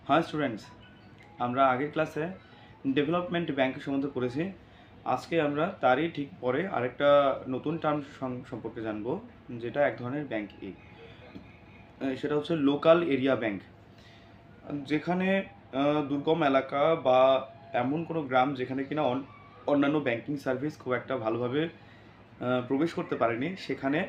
হ্যাঁ স্টুডেন্টস, আমরা আগের ক্লাসে ডেভেলপমেন্ট ব্যাংক সম্বন্ধে পড়েছি। আজকে আমরা তারই ঠিক পরে আরেকটা নতুন টার্ম সম্পর্কে জানবো, যেটা এক ধরনের ব্যাংকই। সেটা হচ্ছে লোকাল এরিয়া ব্যাংক। যেখানে দুর্গম এলাকা বা এমন কোনো গ্রাম যেখানে কিনা অন্যান্য ব্যাংকিং সার্ভিস খুব একটা ভালোভাবে প্রবেশ করতে পারেনি, সেখানে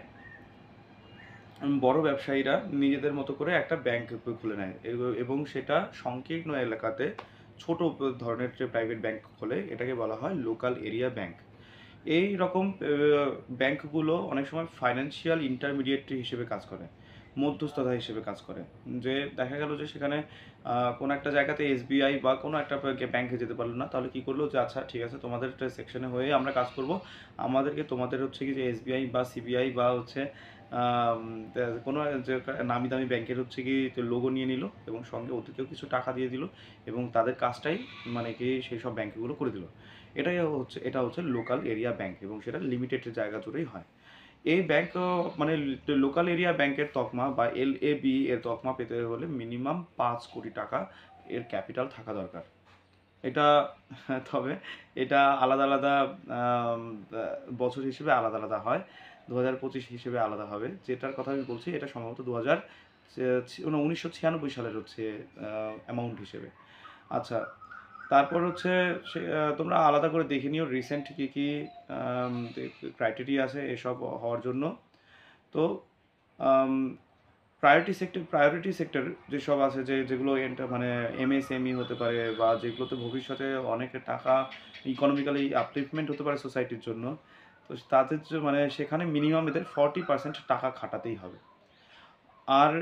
বড় ব্যবসায়ীরা নিজেদের মতো করে একটা ব্যাংক খুলে নেয় এবং সেটা সংকীর্ণ এলাকাতে ছোট ধরনের যে প্রাইভেট ব্যাংক খোলে, এটাকে বলা হয় লোকাল এরিয়া ব্যাংক। এই রকম ব্যাংকগুলো অনেক সময় ফাইন্যান্সিয়াল ইন্টারমিডিয়েট হিসেবে কাজ করে, মধ্যস্থতা হিসেবে কাজ করে। যে দেখা গেল যে সেখানে কোনো একটা জায়গাতে এসবিআই বা কোনো একটা ব্যাংকে যেতে পারলো না, তাহলে কি করলো যে আচ্ছা ঠিক আছে, তোমাদের সেকশনে হয়ে আমরা কাজ করব, আমাদেরকে তোমাদের হচ্ছে কি যে এসবিআই বা সিবিআই বা হচ্ছে কোনো যে নামি দামি ব্যাংকের হচ্ছে কি লোগো নিয়ে নিল এবং সঙ্গে ওদেরকেও কিছু টাকা দিয়ে দিল এবং তাদের কাজটাই মানে কি সেই সব ব্যাংকগুলো করে দিল। এটা হচ্ছে লোকাল এরিয়া ব্যাংক এবং সেটা লিমিটেড জায়গা জুড়েই হয়। এই ব্যাংক মানে লোকাল এরিয়া ব্যাংকের তকমা বা LAB এর তকমা পেতে হলে মিনিমাম 5 কোটি টাকা এর ক্যাপিটাল থাকা দরকার। এটা তবে এটা আলাদা আলাদা আম, বছর হিসেবে আলাদা আলাদা হয়। 2025 হিসেবে আলাদা হবে। যেটার কথা আমি বলছি এটা সম্ভবত 1996 সালের হচ্ছে অ্যামাউন্ট হিসেবে। আচ্ছা, তারপর হচ্ছে তোমরা আলাদা করে দেখে নিও রিসেন্ট কী কী ক্রাইটেরিয়া আছে এসব হওয়ার জন্য। তো প্রায়োরিটি সেক্টর যেসব আছে, যেগুলো মানে MSME হতে পারে বা যেগুলোতে ভবিষ্যতে অনেক টাকা ইকোনমিক্যালি আপলিফমেন্ট হতে পারে সোসাইটির জন্য, তো তাদের মানে সেখানে মিনিমাম এদের 40% টাকা খাটাতেই হবে। আর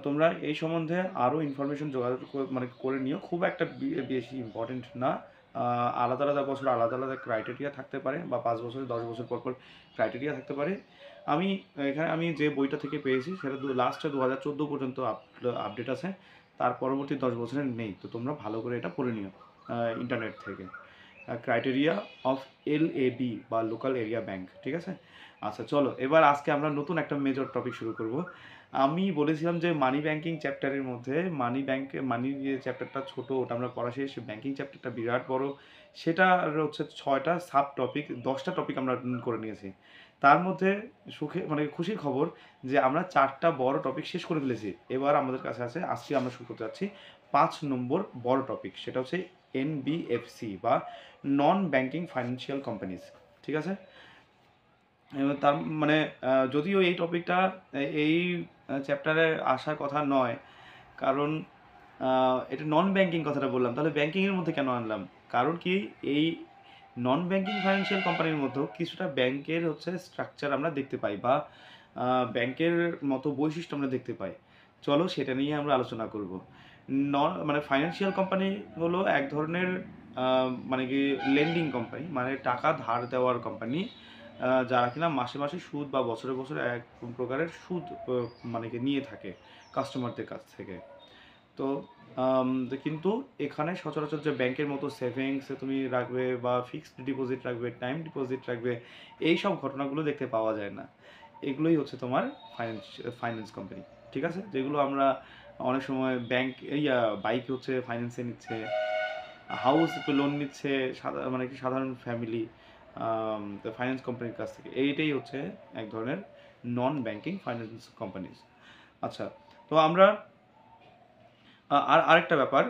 তোমরা এই সম্বন্ধে আরও ইনফরমেশন যোগাযোগ মানে করে নিও, খুব একটা বেশি ইম্পর্টেন্ট না। আলাদা আলাদা বছর আলাদা আলাদা ক্রাইটেরিয়া থাকতে পারে বা 5 বছর 10 বছর পর পর ক্রাইটেরিয়া থাকতে পারে। আমি আমি যে বইটা থেকে পেয়েছি সেটা লাস্টে 2014 পর্যন্ত আপডেট আছে, তার পরবর্তী 10 বছরের নেই। তো তোমরা ভালো করে এটা পড়ে নিও ইন্টারনেট থেকে। ক্রাইটেরিয়া অফ LAB বা লোকাল এরিয়া ব্যাংক, ঠিক আছে? আচ্ছা চলো, এবার আজকে আমরা নতুন একটা মেজর টপিক শুরু করব। আমি বলেছিলাম যে মানি ব্যাংকিং চ্যাপ্টারের মধ্যে মানি যে চ্যাপ্টারটা ছোট, ওটা আমরা পড়া শেষ। ব্যাংকিং চ্যাপ্টারটা বিরাট বড়, সেটার হচ্ছে 6টা সাব টপিক, 10টা টপিক আমরা করে নিয়েছি। তার মধ্যে মানে খুশির খবর যে আমরা 4টা বড় টপিক শেষ করে ফেলেছি। এবার আমাদের কাছে আছে, আজকে আমরা শুরু করতে যাচ্ছি 5 নম্বর বড় টপিক, সেটা হচ্ছে NBFC বা নন ব্যাংকিং ফাইন্যান্সিয়াল কোম্পানিজ, ঠিক আছে? এবার তার মানে যদিও এই টপিকটা এই চ্যাপ্টারে আসার কথা নয়, কারণ এটা নন ব্যাংকিং কথাটা বললাম, তাহলে ব্যাংকিংয়ের মধ্যে কেন আনলাম? কারণ কি, এই নন ব্যাংকিং ফাইন্যান্সিয়াল কোম্পানির মধ্যেও কিছুটা ব্যাংকের হচ্ছে স্ট্রাকচার আমরা দেখতে পাই বা ব্যাংকের মতো বৈশিষ্ট্য আমরা দেখতে পাই। চলো সেটা নিয়ে আমরা আলোচনা করব। মানে ফাইন্যান্সিয়াল কোম্পানি হলো এক ধরনের মানে কি লেন্ডিং কোম্পানি, মানে টাকা ধার দেওয়ার কোম্পানি, যারা কিনা মাসে মাসে সুদ বা বছরে বছরে এক প্রকারের সুদ মানে কি নিয়ে থাকে কাস্টমারদের কাছ থেকে। তো কিন্তু এখানে সচরাচর যে ব্যাংকের মতো সেভিংসে তুমি রাখবে বা ফিক্সড ডিপোজিট রাখবে, টাইম ডিপোজিট রাখবে, এই সব ঘটনাগুলো দেখতে পাওয়া যায় না। এগুলোই হচ্ছে তোমার ফাইন্যান্স কোম্পানি, ঠিক আছে? যেগুলো আমরা অনেক সময় ব্যাংক বাইক হচ্ছে ফাইন্যান্সে নিচ্ছে, হাউস লোন নিচ্ছে মানে কি সাধারণ ফ্যামিলি ফাইন্যান্স কোম্পানির কাছ থেকে। এইটাই হচ্ছে এক ধরনের নন ব্যাংকিং ফাইন্যান্স কোম্পানিজ। আচ্ছা, তো আমরা আর আরেকটা ব্যাপার,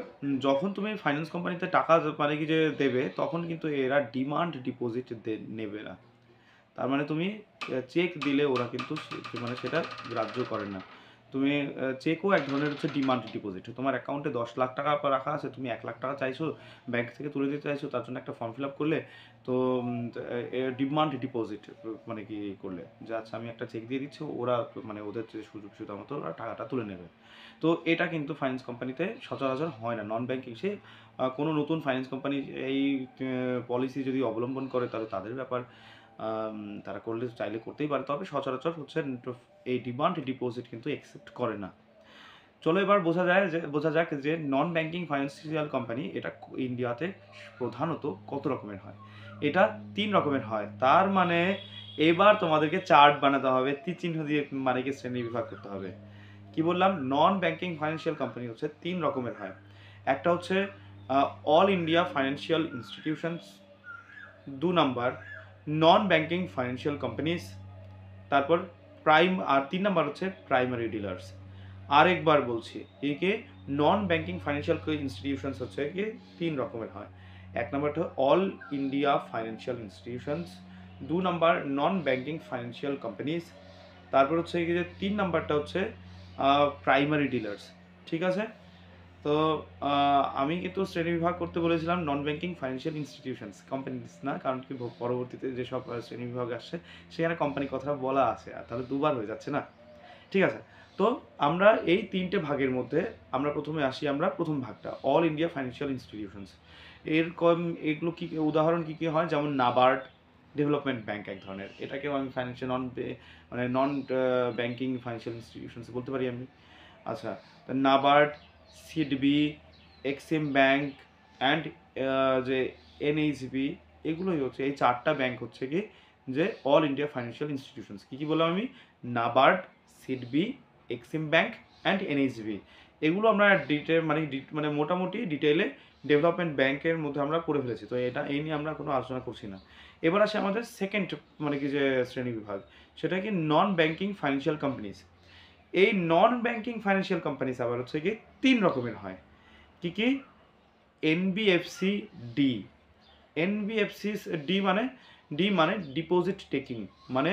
যখন তুমি ফাইন্যান্স কোম্পানিতে টাকা মানে কি যে দেবে, তখন কিন্তু এরা ডিমান্ড ডিপোজিট নেবে না। তার মানে তুমি চেক দিলে ওরা কিন্তু মানে সেটা গ্রাহ্য করে না। তুমি চেকও এক ধরনের হচ্ছে ডিমান্ড ডিপোজিট। তোমার অ্যাকাউন্টে 10 লাখ টাকা রাখা আছে, তুমি 1 লাখ টাকা চাইছো, ব্যাংক থেকে তুলে দিতে চাইছো, তার জন্য একটা ফর্ম ফিল আপ করলে। তো ডিমান্ড ডিপোজিট মানে কি করলে যে আচ্ছা আমি একটা চেক দিয়ে দিচ্ছি, ওরা মানে ওদের যে সুযোগ সুবিধা মতো ওরা টাকাটা তুলে নেবে। তো এটা কিন্তু ফাইন্যান্স কোম্পানিতে সচরাচর হয় না, নন ব্যাংকিং। সে কোনো নতুন ফাইন্যান্স কোম্পানি এই পলিসি যদি অবলম্বন করে তাহলে তাদের ব্যাপার, তারা করলে চাইলে করতেই পারে, তবে সচরাচর হচ্ছে এই ডিমান্ড ডিপোজিট কিন্তু অ্যাকসেপ্ট করে না। চলো এবার বোঝা যাক যে নন ব্যাংকিং ফাইন্যান্সিয়াল কোম্পানি এটা ইন্ডিয়াতে প্রধানত কত রকমের হয়। এটা 3 রকমের হয়। তার মানে এবার তোমাদেরকে চার্ট বানাতে হবে, তীর চিহ্ন দিয়ে মানে কি শ্রেণী বিভাগ করতে হবে। কি বললাম, নন ব্যাংকিং ফাইন্যান্সিয়াল কোম্পানি হচ্ছে 3 রকমের হয়। একটা হচ্ছে all India financial institutions, 2 number নন ব্যাংকিং ফাইন্যান্সিয়াল কোম্পানিজ, তারপর আর 3 নাম্বার হচ্ছে প্রাইমারি ডিলার্স। আরেকবার বলছি, একে নন ব্যাংকিং ফাইন্যান্সিয়াল ইনস্টিটিউশনস হচ্ছে কি 3 রকমের হয়। এক নাম্বারটা all India financial institutions, 2 number নন ব্যাংকিং ফাইন্যান্সিয়াল কোম্পানিজ, তারপর হচ্ছে কি যে 3 নাম্বারটা হচ্ছে প্রাইমারি ডিলার্স। ঠিক আছে, তো আমি কিন্তু শ্রেণীবিভাগ করতে বলেছিলাম নন ব্যাংকিং ফাইন্যান্সিয়াল ইনস্টিটিউশনস, কোম্পানিজ না, কারণ কি পরবর্তীতে যেসব শ্রেণীবিভাগ আসছে সেখানে কোম্পানি কথা বলা আছে, আর তাহলে দুবার হয়ে যাচ্ছে না। ঠিক আছে, তো আমরা এই 3টে ভাগের মধ্যে আমরা প্রথমে আসি, আমরা প্রথম ভাগটা অল ইন্ডিয়া ফাইন্যান্সিয়াল ইনস্টিটিউশনস। এগুলো কি উদাহরণ কি কি হয়, যেমন নাবার্ড ডেভেলপমেন্ট ব্যাংক এক ধরনের, এটাকেও আমি financial non banking financial institutions বলতে পারি আমি। আচ্ছা, নাবার্ড, সিডবি, এক্সিম ব্যাংক অ্যান্ড যে এনএইচবি, এগুলোই হচ্ছে এই 4টা ব্যাংক হচ্ছে কি যে অল ইন্ডিয়া ফাইন্যান্সিয়াল ইনস্টিটিউশনস। কী কী বললাম আমি, NABARD, SIDBI, EXIM bank and NHB, এগুলো আমরা মানে মোটামুটি ডিটেইলে ডেভেলপমেন্ট ব্যাংকের মধ্যে আমরা করে ফেলেছি, তো এই নিয়ে আমরা কোনো আলোচনা করছি না। এবার আসে আমাদের সেকেন্ড মানে কি যে শ্রেণী বিভাগ, সেটা কি নন ব্যাংকিং ফাইন্যান্সিয়াল কোম্পানিজ। এই নন ব্যাংকিং ফাইন্যান্সিয়াল কোম্পানিজ আবার হচ্ছে কি 3 রকমের হয়। কি কি, এনবিএফসি ডি। এনবিএফসি ডি মানে ডিপোজিট টেকিং, মানে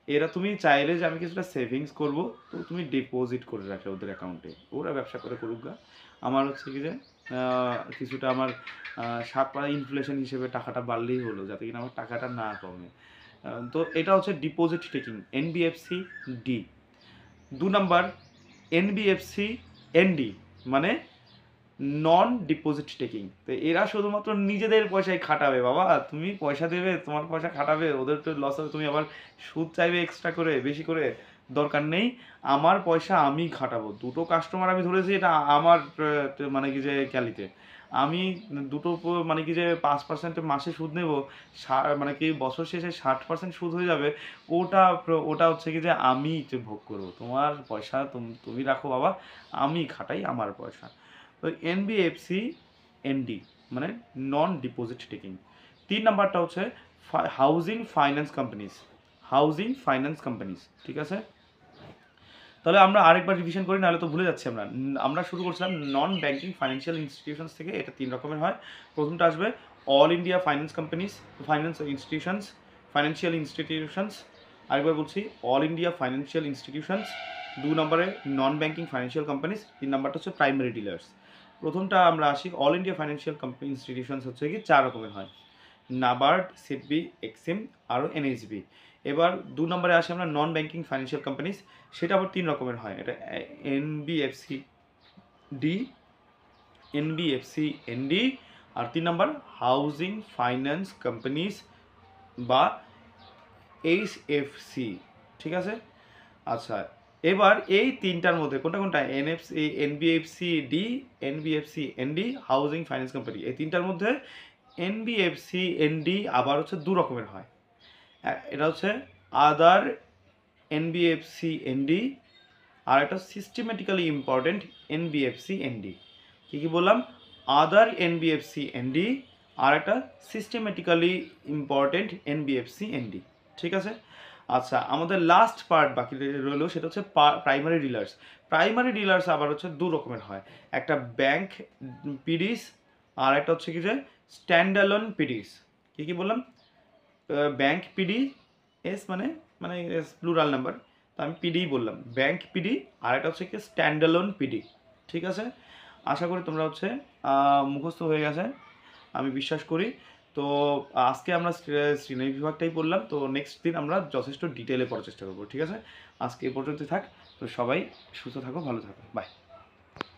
এরা তুমি চাইলে যে আমি কিছুটা সেভিংস করব, তো তুমি ডিপোজিট করে রাখে ওদের অ্যাকাউন্টে, ওরা ব্যবসা করে করুক গা, আমার হচ্ছে কি যে কিছুটা আমার ইনফ্লেশন হিসেবে টাকাটা বাড়লেই হলো, যাতে কিনা আমার টাকাটা না কমে। তো এটা হচ্ছে deposit taking, NBFC D. 2 number NBFC ND, মানে নন ডিপোজিট টেকিং। তো এরা শুধুমাত্র নিজেদের পয়সায় খাটাবে, বাবা তুমি পয়সা দেবে, তোমার পয়সা খাটাবে, ওদের তো লস হবে, তুমি আবার সুদ চাইবে এক্সট্রা করে, বেশি করে, দরকার নেই, আমার পয়সা আমি খাটাবো। 2টো কাস্টমার আমি ধরেছি, এটা আমার মানে কি যে ক্যালিতে আমি দুটো মানে কি যে 5% মাসে সুদ নেব, মানে কি বছর শেষে 60% সুদ হয়ে যাবে, ওটা হচ্ছে কি যে আমি ভোগ করবো, তোমার পয়সা তুমি রাখো বাবা, আমি খাটাই আমার পয়সা। তো এনবিএফসি এনডি মানে নন ডিপোজিট টেকিং। 3 নাম্বারটা হচ্ছে হাউজিং ফাইন্যান্স কোম্পানিজ। ঠিক আছে, তাহলে আমরা আরেকবার রিভিশন করি, নাহলে তো ভুলে যাচ্ছি আমরা শুরু করছিলাম নন ব্যাংকিং ফাইন্যান্সিয়াল ইনস্টিটিউশনস থেকে। এটা 3 রকমের হয়। প্রথমটা আসবে অল ইন্ডিয়া ফাইন্যান্সিয়াল ইনস্টিটিউশনস। আরেকবার বলছি, অল ইন্ডিয়া ফাইন্যান্সিয়াল ইনস্টিটিউশনস। 2 নম্বরে নন ব্যাংকিং ফাইন্যান্সিয়াল কোম্পানিজ। 3 নাম্বারটা হচ্ছে প্রাইমারি ডিলার্স। প্রথমটা আমরা আসি, অল ইন্ডিয়া ফাইন্যান্সিয়াল ইনস্টিটিউশনস হচ্ছে কি 4 রকমের হয়, নাবার্ড, সিডবি, এক্সিম আর এনএইচবি। এবার 2 নম্বরে আসি আমরা নন ব্যাংকিং ফাইন্যান্সিয়াল কোম্পানিজ, সেটা আবার 3 রকমের হয়। এটা এনবিএফসি ডি, এনবিএফসি এনডি, আর 3 নম্বর হাউজিং ফাইন্যান্স কোম্পানিজ বা এইচএফসি। ঠিক আছে, আচ্ছা এবার এই 3টার মধ্যে কোনটা NBFC D, NBFC ND, housing finance company, এই 3টার মধ্যে এনবিএফসি এনডি আবার হচ্ছে 2 রকমের হয়। এটা হচ্ছে আদার এনবিএফসি এনডি, আর একটা সিস্টেমেটিক্যালি ইম্পর্টেন্ট এনবিএফসি এনডি। কী কী বললাম, আদার এনবিএফসি এনডি আর একটা সিস্টেমেটিক্যালি ইম্পর্টেন্ট এনবিএফসি এনডি। ঠিক আছে, আচ্ছা আমাদের লাস্ট পার্ট বাকি রইল, সেটা হচ্ছে প্রাইমারি ডিলার্স আবার হচ্ছে 2 রকমের হয়। একটা ব্যাংক পিডিস আর একটা হচ্ছে কি যে স্ট্যান্ডালোন পিডিস। কী কী বললাম, ব্যাংক পিডি, এস মানে প্লুরাল নাম্বার, তো আমি পিডি বললাম, ব্যাংক পিডি, আর একটা হচ্ছে কি স্ট্যান্ডালোন পিডি। ঠিক আছে, আশা করি তোমরা হচ্ছে মুখস্থ হয়ে গেছে আমি বিশ্বাস করি। তো আজকে আমরা শ্রেণী বিভাগটাই পড়লাম, তো নেক্সট দিন আমরা যথেষ্ট ডিটেলে পড়ার চেষ্টা করবো। ঠিক আছে, আজকে এ পর্যন্ত থাক, তো সবাই সুস্থ থাকো, ভালো থাকো, বাই।